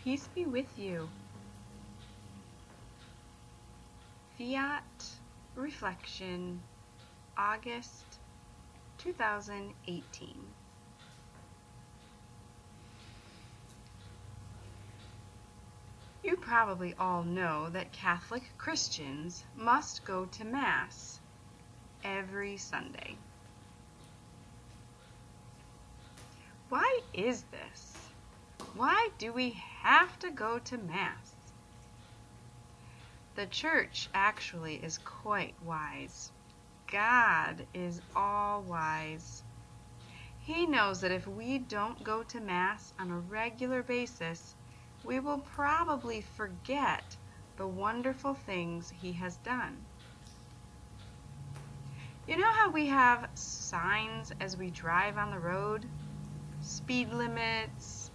Peace be with you. Fiat Reflection, August 2018. You probably all know that Catholic Christians must go to Mass every Sunday. Why is this? Why do we have to go to Mass? The Church actually is quite wise. God is all wise. He knows that if we don't go to Mass on a regular basis, we will probably forget the wonderful things He has done. You know how we have signs as we drive on the road? Speed limits,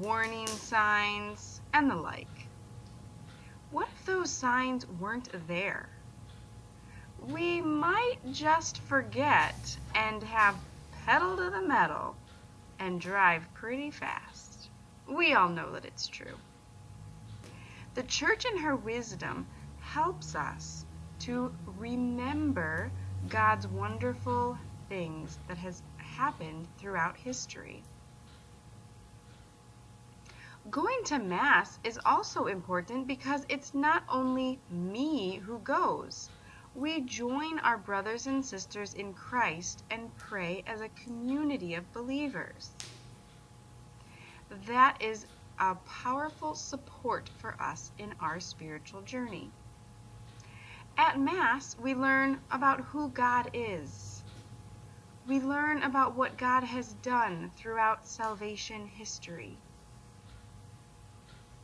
warning signs, and the like. What if those signs weren't there? We might just forget and have pedal to the metal and drive pretty fast. We all know that it's true. The Church in her wisdom helps us to remember God's wonderful things that has happened throughout history. Going to Mass is also important because it's not only me who goes. We join our brothers and sisters in Christ and pray as a community of believers. That is a powerful support for us in our spiritual journey. At Mass, we learn about who God is. We learn about what God has done throughout salvation history.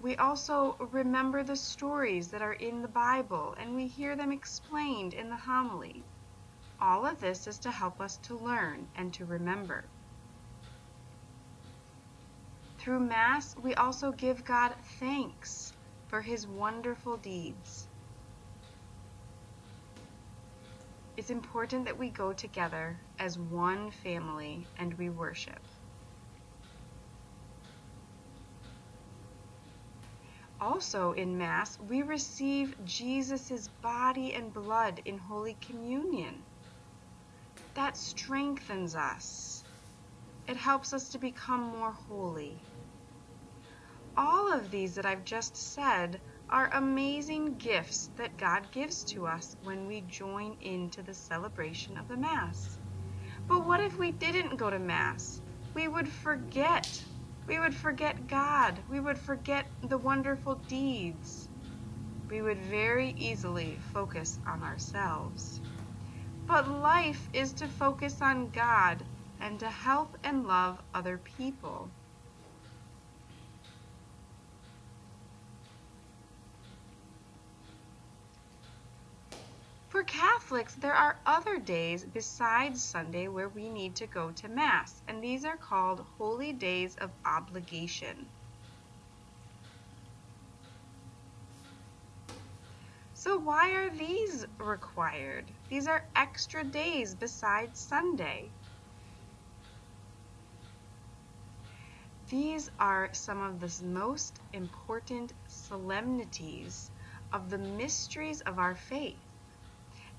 We also remember the stories that are in the Bible, and we hear them explained in the homily. All of this is to help us to learn and to remember. Through Mass, we also give God thanks for His wonderful deeds. It's important that we go together as one family and we worship. Also in Mass, we receive Jesus' body and blood in Holy Communion. That strengthens us. It helps us to become more holy. All of these that I've just said are amazing gifts that God gives to us when we join into the celebration of the Mass. But what if we didn't go to Mass? We would forget. We would forget God. We would forget the wonderful deeds. We would very easily focus on ourselves. But life is to focus on God and to help and love other people. For Catholics, there are other days besides Sunday where we need to go to Mass, and these are called holy days of obligation. So why are these required? These are extra days besides Sunday. These are some of the most important solemnities of the mysteries of our faith.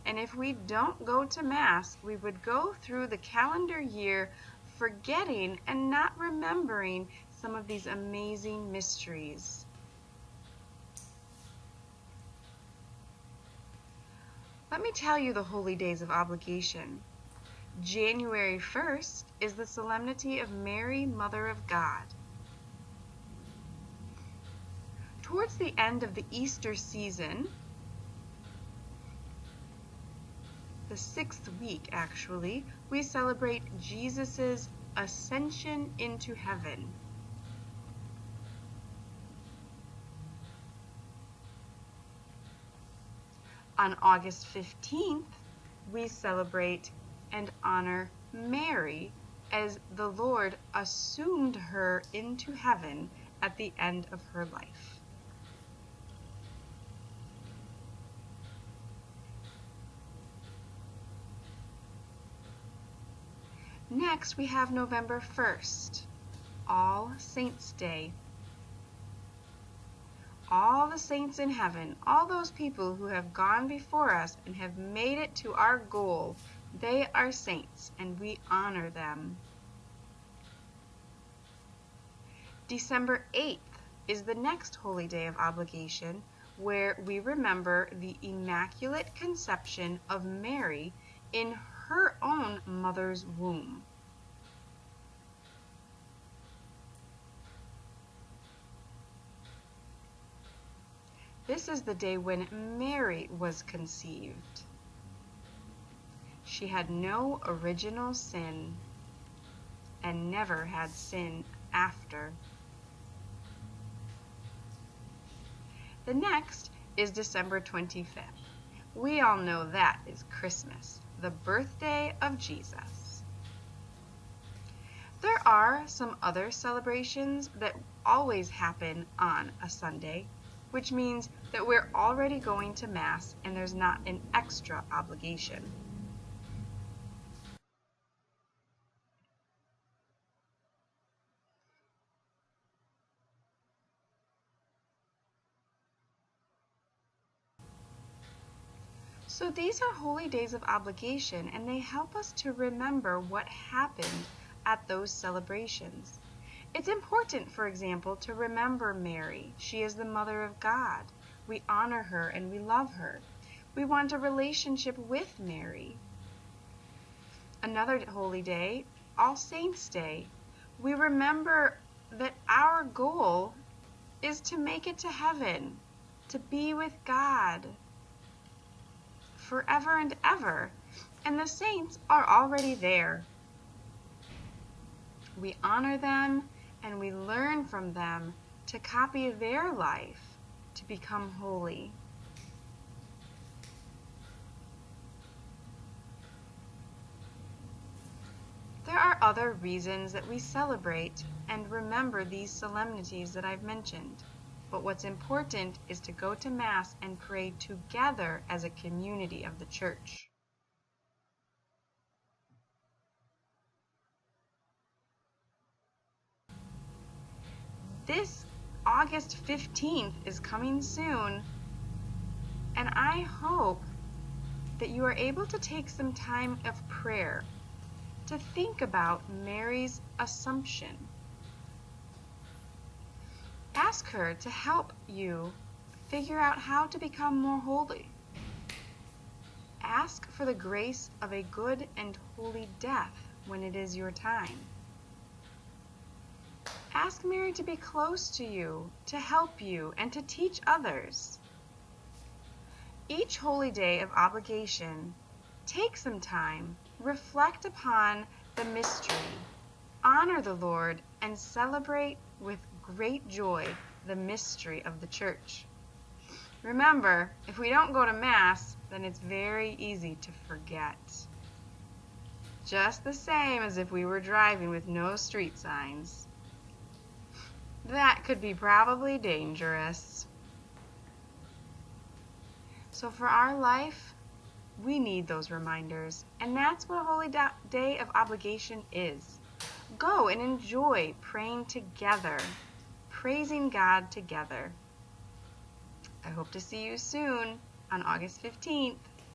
And if we don't go to Mass, we would go through the calendar year forgetting and not remembering some of these amazing mysteries. Let me tell you the holy days of obligation. January 1st is the Solemnity of Mary, Mother of God. Towards the end of the Easter season, the 6th week actually, we celebrate Jesus' ascension into heaven. On August 15th, we celebrate and honor Mary as the Lord assumed her into heaven at the end of her life. Next, we have November 1st, All Saints' Day. all the saints in heaven, all those people who have gone before us and have made it to our goal, they are saints, and we honor them. December 8th is the next holy day of obligation, where we remember the Immaculate Conception of Mary in her own mother's womb. This is the day when Mary was conceived. She had no original sin and never had sin after. The next is December 25th. We all know that is Christmas, the birthday of Jesus. There are some other celebrations that always happen on a Sunday, which means that we're already going to Mass and there's not an extra obligation. So these are holy days of obligation, and they help us to remember what happened at those celebrations. It's important, for example, to remember Mary. She is the Mother of God. We honor her and we love her. We want a relationship with Mary. Another holy day, All Saints' Day. We remember that our goal is to make it to heaven, to be with God forever and ever, and the saints are already there. We honor them and we learn from them to copy their life to become holy. There are other reasons that we celebrate and remember these solemnities that I've mentioned. But what's important is to go to Mass and pray together as a community of the Church. This August 15th is coming soon, and I hope that you are able to take some time of prayer to think about Mary's Assumption. Ask her to help you figure out how to become more holy. Ask for the grace of a good and holy death when it is your time. Ask Mary to be close to you, to help you, and to teach others. Each holy day of obligation, take some time, reflect upon the mystery, honor the Lord, and celebrate with great joy the mystery of the Church. Remember, if we don't go to Mass, then it's very easy to forget. Just the same as if we were driving with no street signs. That could be probably dangerous. So for our life, we need those reminders, and that's what a holy day of obligation is. Go and enjoy praying together, praising God together. I hope to see you soon on August 15th.